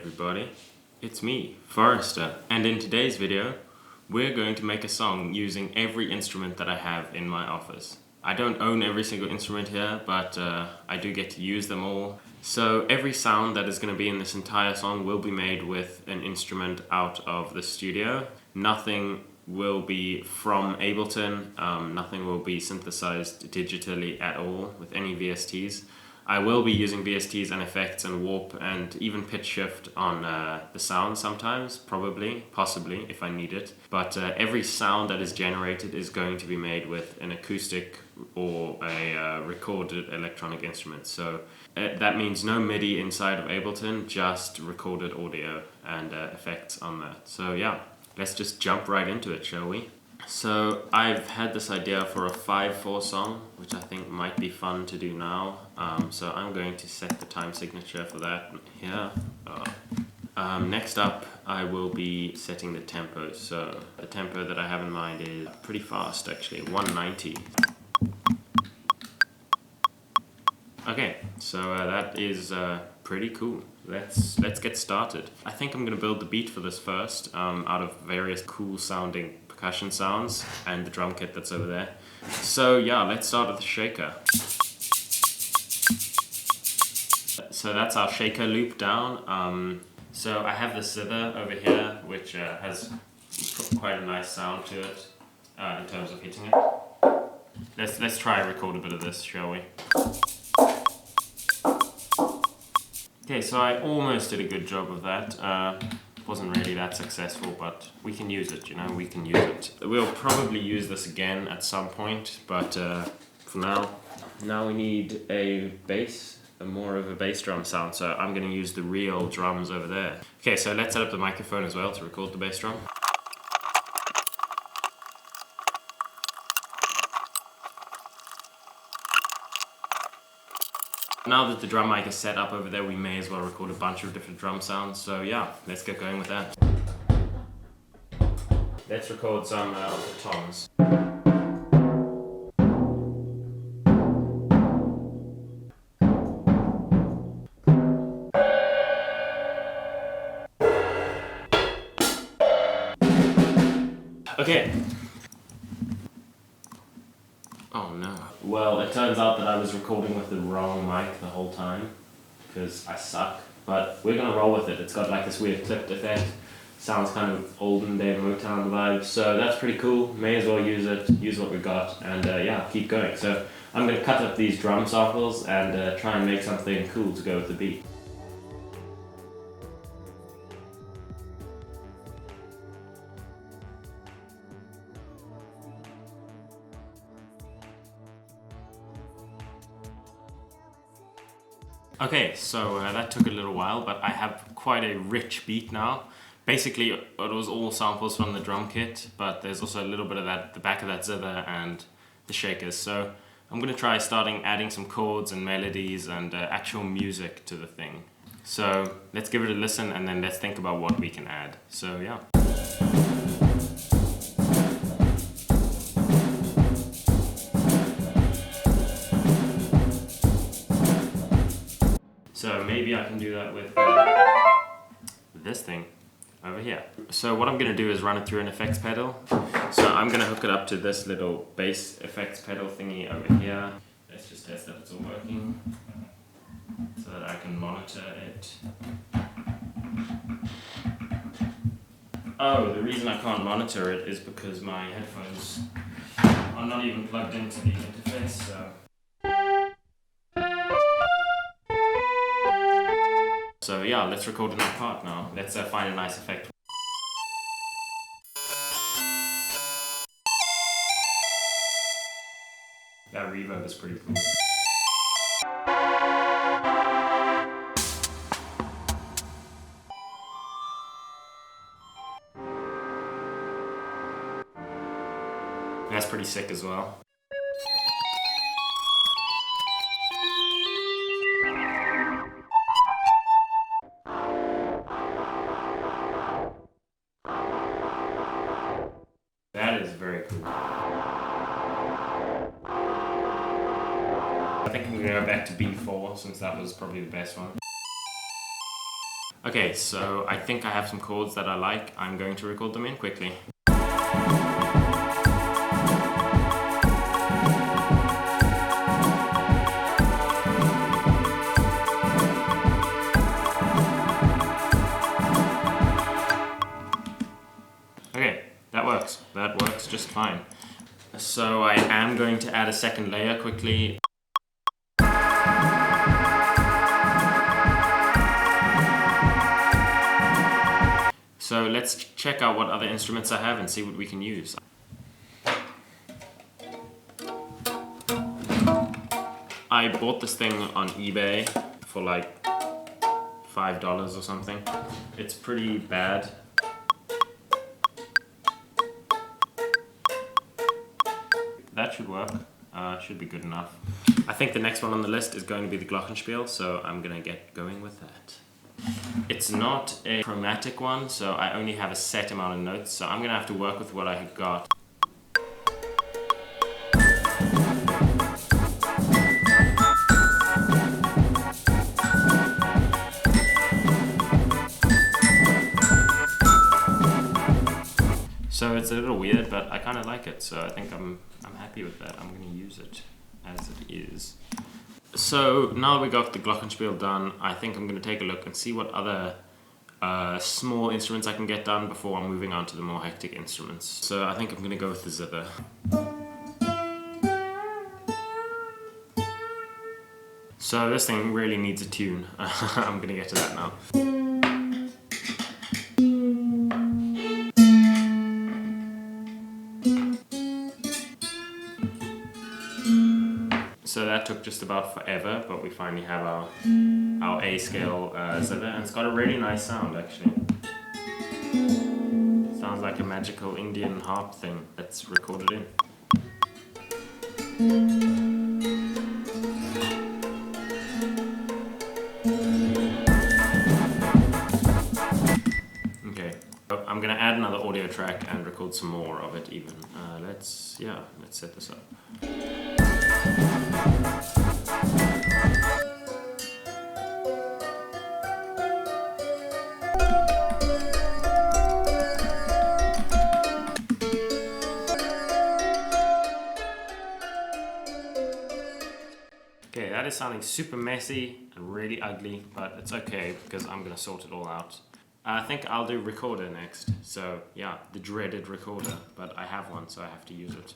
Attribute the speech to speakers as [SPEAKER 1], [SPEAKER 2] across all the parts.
[SPEAKER 1] everybody, it's me, Forrester, and in today's video we're going to make a song using every instrument that I have in my office. I don't own every single instrument here, but I do get to use them all. So every sound that is going to be in this entire song will be made with an instrument out of the studio. Nothing will be from Ableton, nothing will be synthesized digitally at all with any VSTs. I will be using VSTs and effects and warp and even pitch shift on the sound sometimes, possibly if I need it. But every sound that is generated is going to be made with an acoustic or a recorded electronic instrument. So that means no MIDI inside of Ableton, just recorded audio and effects on that. So yeah, let's just jump right into it, shall we? So I've had this idea for a 5/4 song, which I think might be fun to do now. So I'm going to set the time signature for that here. Next up, I will be setting the tempo. So the tempo that I have in mind is pretty fast, actually, 190. Okay, so that is pretty cool. Let's get started. I think I'm gonna build the beat for this first out of various cool sounding percussion sounds and the drum kit that's over there. So yeah, let's start with the shaker. So that's our shaker loop down. So I have the zither over here, which has quite a nice sound to it in terms of hitting it. Let's try and record a bit of this, shall we? Okay, so I almost did a good job of that. Wasn't really that successful, but we can use it, we can use it. We'll probably use this again at some point, but for now we need a bass, more of a bass drum sound, so I'm going to use the real drums over there. Okay, so let's set up the microphone as well to record the bass drum. Now that the drum mic is set up over there, we may as well record a bunch of different drum sounds. So yeah, let's get going with that. Let's record some of the toms. Okay. Oh no. Well, it turns out that I was recording with the wrong mic the whole time, because I suck. But we're gonna roll with it. It's got like this weird clipped effect. Sounds kind of olden day Motown vibe, so that's pretty cool. May as well use it, use what we got, and yeah, keep going. So I'm gonna cut up these drum samples and try and make something cool to go with the beat. Okay, so that took a little while, but I have quite a rich beat now. Basically, it was all samples from the drum kit, but there's also a little bit of that, the back of that zither and the shakers. So I'm gonna try adding some chords and melodies and actual music to the thing. So let's give it a listen and then let's think about what we can add. So yeah. So maybe I can do that with this thing over here. So what I'm going to do is run it through an effects pedal. So I'm going to hook it up to this little bass effects pedal thingy over here. Let's just test that it's all working so that I can monitor it. Oh, the reason I can't monitor it is because my headphones are not even plugged into the interface. So yeah, let's record another part now. Let's find a nice effect. That reverb is pretty cool. That's pretty sick as well. That is very cool. I think I'm going to go back to B4 since that was probably the best one. Okay, so I think I have some chords that I like. I'm going to record them in quickly. Okay, that works. That works just fine. So I am going to add a second layer quickly. So let's check out what other instruments I have and see what we can use. I bought this thing on eBay for like $5 or something. It's pretty bad. That should work. Should be good enough. I think the next one on the list is going to be the Glockenspiel, so I'm gonna get going with that. It's not a chromatic one, so I only have a set amount of notes, so I'm gonna have to work with what I got. So it's a little weird, but I kind of like it, so I think I'm happy with that. I'm going to use it as it is. So now that we got the Glockenspiel done, I think I'm going to take a look and see what other small instruments I can get done before I'm moving on to the more hectic instruments. So I think I'm going to go with the zither. So this thing really needs a tune. I'm going to get to that now. So that took just about forever, but we finally have our A scale zither, and it's got a really nice sound actually. Sounds like a magical Indian harp thing that's recorded in. Okay, so I'm gonna add another audio track and record some more of it even. Let's set this up. Okay, that is sounding super messy and really ugly, but it's okay because I'm gonna sort it all out. I think I'll do recorder next. So yeah, the dreaded recorder, but I have one, so I have to use it.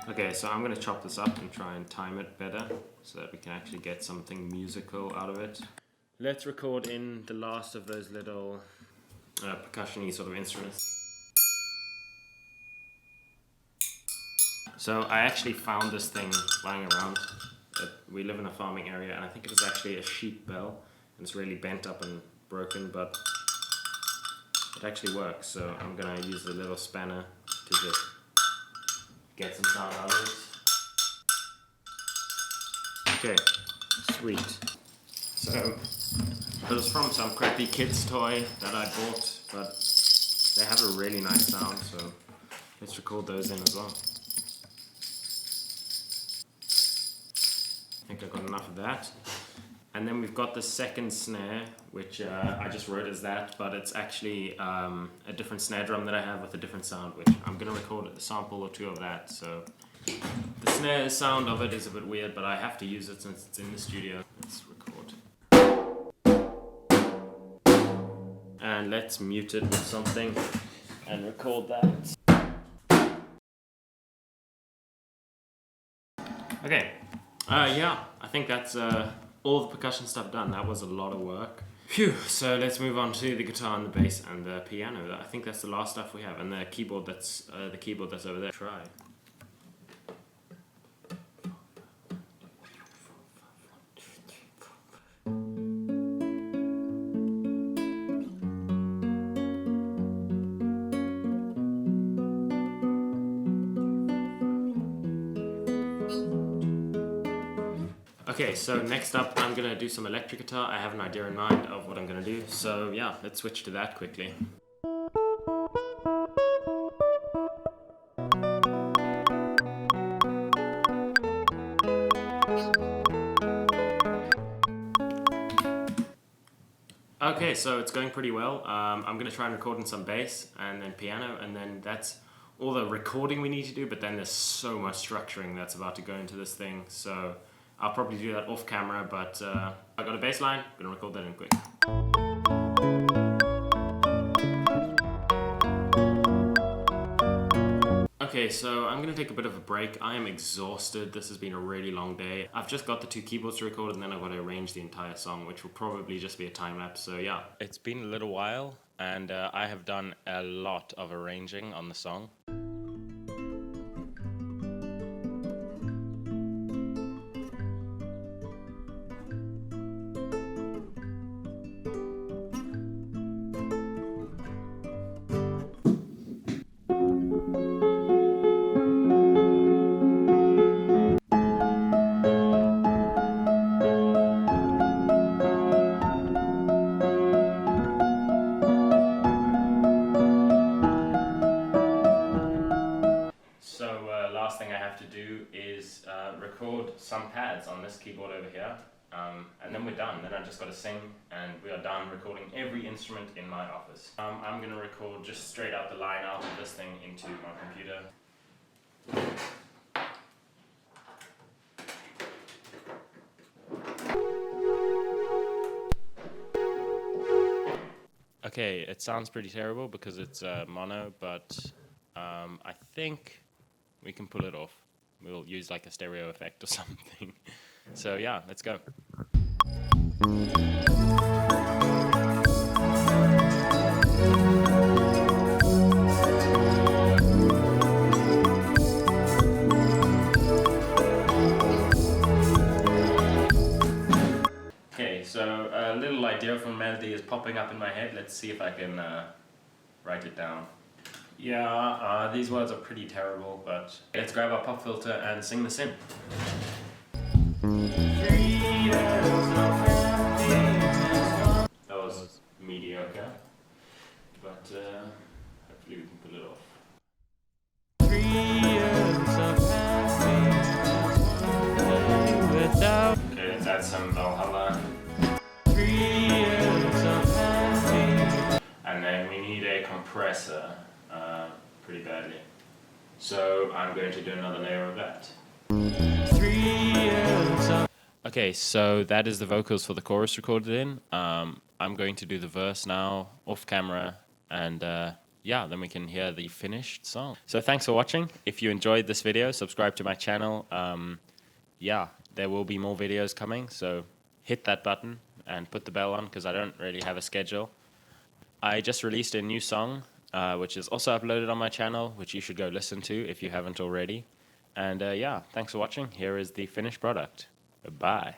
[SPEAKER 1] Okay, so I'm going to chop this up and try and time it better so that we can actually get something musical out of it. Let's record in the last of those little percussion-y sort of instruments. So I actually found this thing lying around. We live in a farming area, and I think it is actually a sheep bell. And it's really bent up and broken, but it actually works. So I'm going to use the little spanner to just get some sound out of it. Okay, sweet. So it was from some crappy kid's toy that I bought, but they have a really nice sound, so let's record those in as well. I think I've got enough of that. And then we've got the second snare, which I just wrote as that, but it's actually a different snare drum that I have with a different sound, which I'm going to record a sample or two of that. So the snare sound of it is a bit weird, but I have to use it since it's in the studio. Let's record. And let's mute it with something and record that. Okay, yeah, I think that's all the percussion stuff done. That was a lot of work. Phew, so let's move on to the guitar and the bass and the piano. I think that's the last stuff we have, and the keyboard that's over there. Try. Okay, so next up I'm gonna do some electric guitar. I have an idea in mind of what I'm gonna do, so yeah, let's switch to that quickly. Okay, so it's going pretty well. I'm gonna try and record in some bass and then piano, and then that's all the recording we need to do, but then there's so much structuring that's about to go into this thing, so I'll probably do that off camera, but I got a bass line, I'm gonna record that in quick. Okay, so I'm gonna take a bit of a break. I am exhausted. This has been a really long day. I've just got the 2 keyboards to record, and then I've got to arrange the entire song, which will probably just be a time lapse, so yeah. It's been a little while, and I have done a lot of arranging on the song. Last thing I have to do is record some pads on this keyboard over here, and then we're done. Then I just got to sing, and we are done recording every instrument in my office. I'm going to record just straight out the line out of this thing into my computer. Okay, it sounds pretty terrible because it's mono, but I think we can pull it off. We'll use like a stereo effect or something. So yeah, let's go. Okay, so a little idea from melody is popping up in my head. Let's see if I can write it down. Yeah, these words are pretty terrible, but let's grab our pop filter and sing this in. That was mediocre, but hopefully we can pull it off. 3 years of happiness. Okay, let's add some Valhalla. 3 years of happiness. And then we need a compressor. Pretty badly. So I'm going to do another layer of that. Okay, so that is the vocals for the chorus recorded in. I'm going to do the verse now off camera, and yeah, then we can hear the finished song. So thanks for watching. If you enjoyed this video, subscribe to my channel. Yeah, there will be more videos coming, so hit that button and put the bell on because I don't really have a schedule. I just released a new song, which is also uploaded on my channel, which you should go listen to if you haven't already. And yeah, thanks for watching. Here is the finished product. Bye.